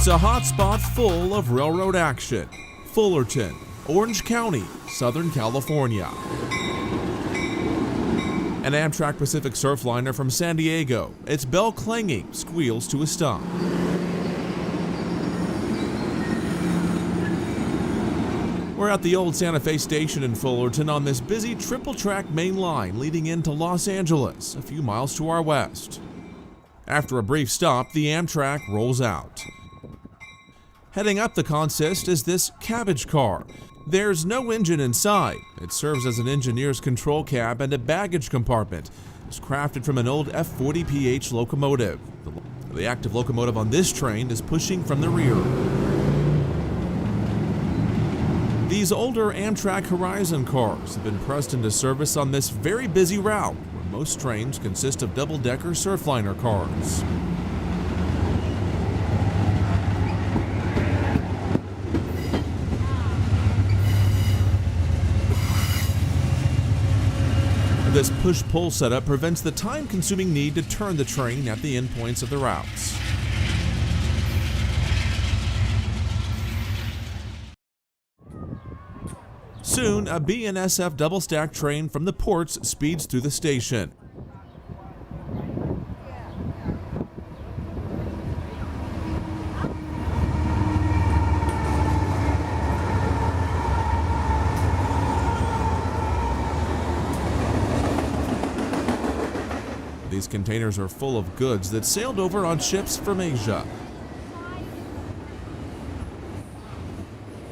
It's a hotspot full of railroad action. Fullerton, Orange County, Southern California. An Amtrak Pacific Surfliner from San Diego, its bell clanging, squeals to a stop. We're at the old Santa Fe station in Fullerton on this busy triple-track main line leading into Los Angeles, a few miles to our west. After a brief stop, the Amtrak rolls out. Heading up the consist is this cabbage car. There's no engine inside. It serves as an engineer's control cab and a baggage compartment. It's crafted from an old F40PH locomotive. The active locomotive on this train is pushing from the rear. These older Amtrak Horizon cars have been pressed into service on this very busy route, where most trains consist of double-decker Surfliner cars. This push-pull setup prevents the time-consuming need to turn the train at the endpoints of the routes. Soon, a BNSF double-stack train from the ports speeds through the station. These containers are full of goods that sailed over on ships from Asia.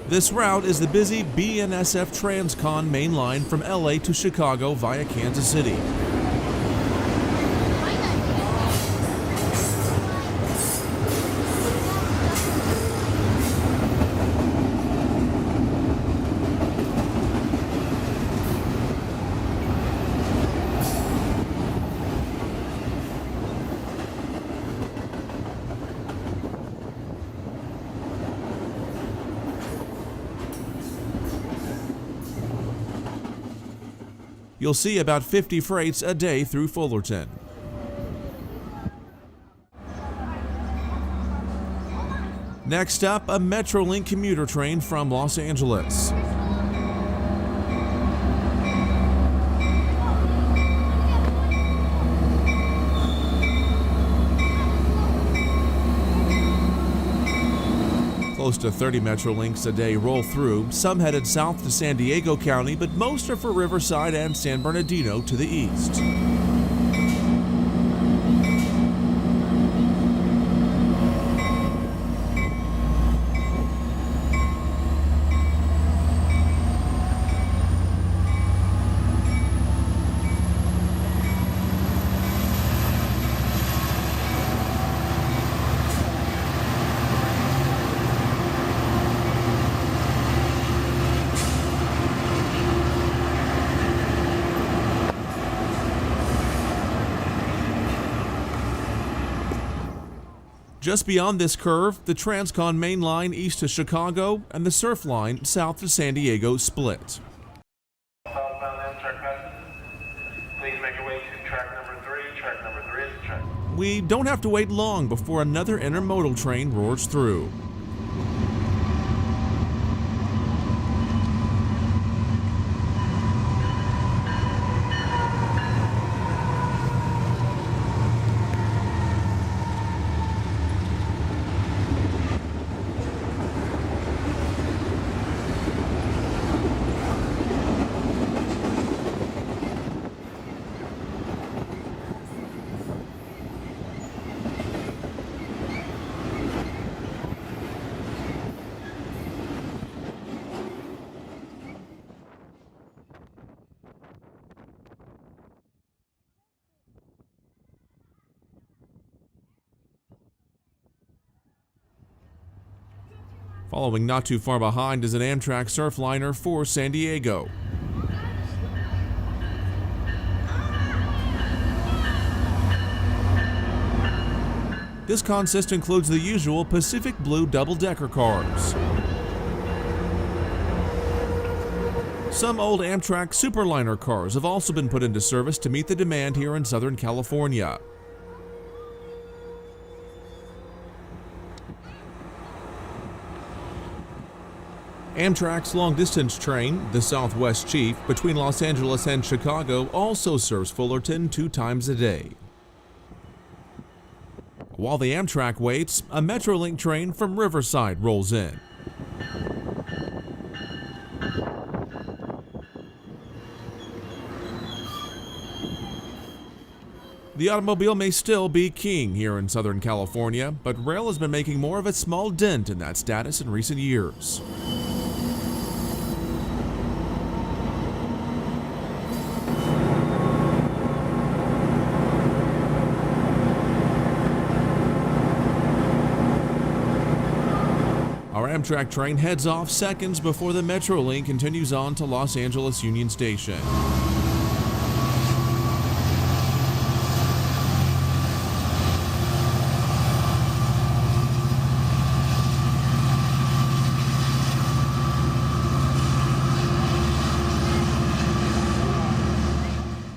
This route is the busy BNSF Transcon main line from LA to Chicago via Kansas City. You'll see about 50 freights a day through Fullerton. Next up, a Metrolink commuter train from Los Angeles. Close to 30 Metrolinks a day roll through, some headed south to San Diego County, but most are for Riverside and San Bernardino to the east. Just beyond this curve, the Transcon main line east to Chicago and the Surfline south to San Diego split. Southbound Amtrak Pacific. Please make your way to track number 3. Track number 3 is the track. We don't have to wait long before another intermodal train roars through. Following not too far behind is an Amtrak Surfliner for San Diego. This consist includes the usual Pacific Blue double-decker cars. Some old Amtrak Superliner cars have also been put into service to meet the demand here in Southern California. Amtrak's long-distance train, the Southwest Chief, between Los Angeles and Chicago, also serves Fullerton 2 times a day. While the Amtrak waits, a Metrolink train from Riverside rolls in. The automobile may still be king here in Southern California, but rail has been making more of a small dent in that status in recent years. Our Amtrak train heads off seconds before the Metrolink continues on to Los Angeles Union Station.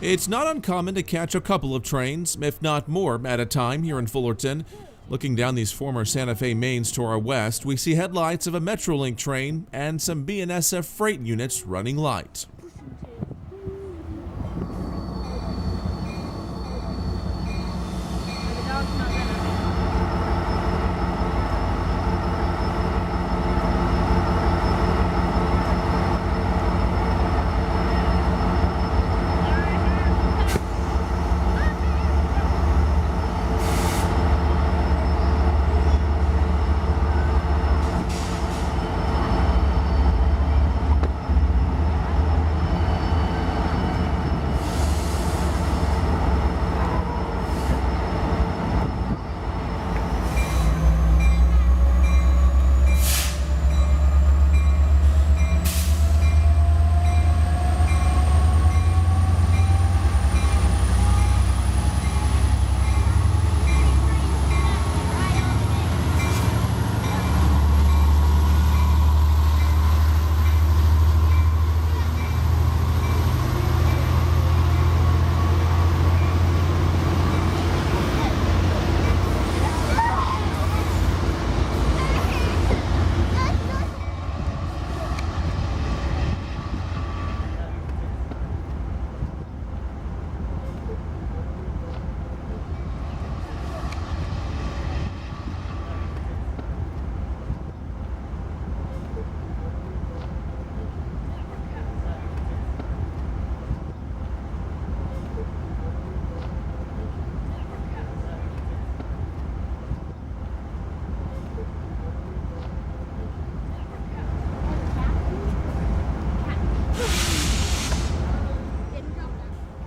It's not uncommon to catch a couple of trains, if not more, at a time here in Fullerton. Looking down these former Santa Fe mains to our west, we see headlights of a Metrolink train and some BNSF freight units running light.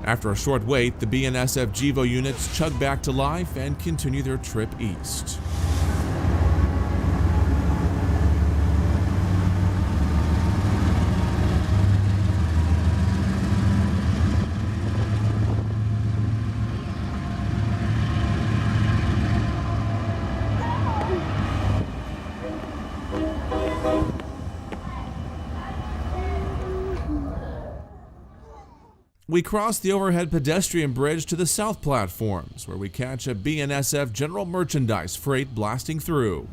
After a short wait, the BNSF GEVO units chug back to life and continue their trip east. We cross the overhead pedestrian bridge to the south platforms, where we catch a BNSF general merchandise freight blasting through.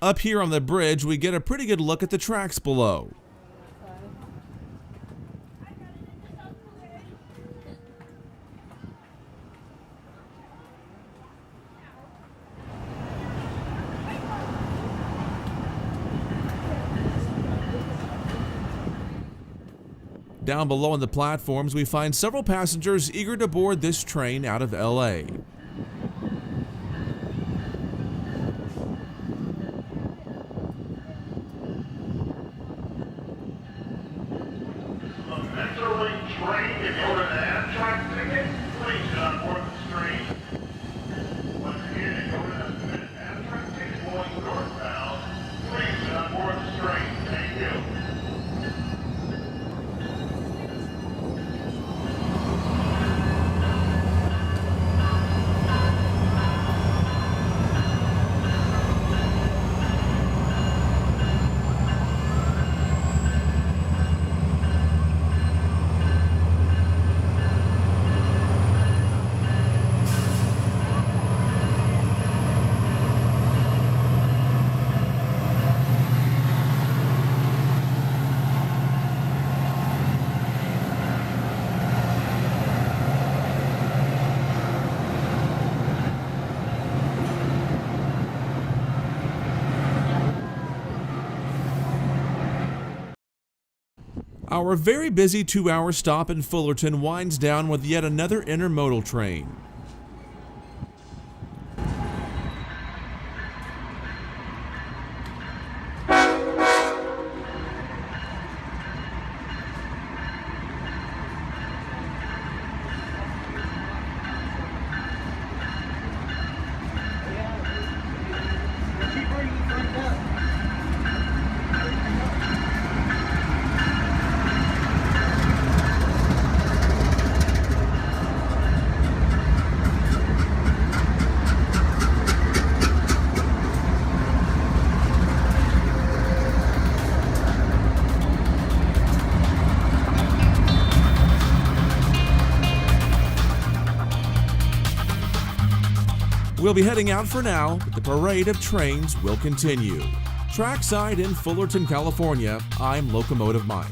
Up here on the bridge, we get a pretty good look at the tracks below. Down below on the platforms, we find several passengers eager to board this train out of LA. Metrolink train to go to Amtrak Our very busy 2-hour stop in Fullerton winds down with yet another intermodal train. We'll be heading out for now, but the parade of trains will continue. Trackside in Fullerton, California, I'm Locomotive Mike.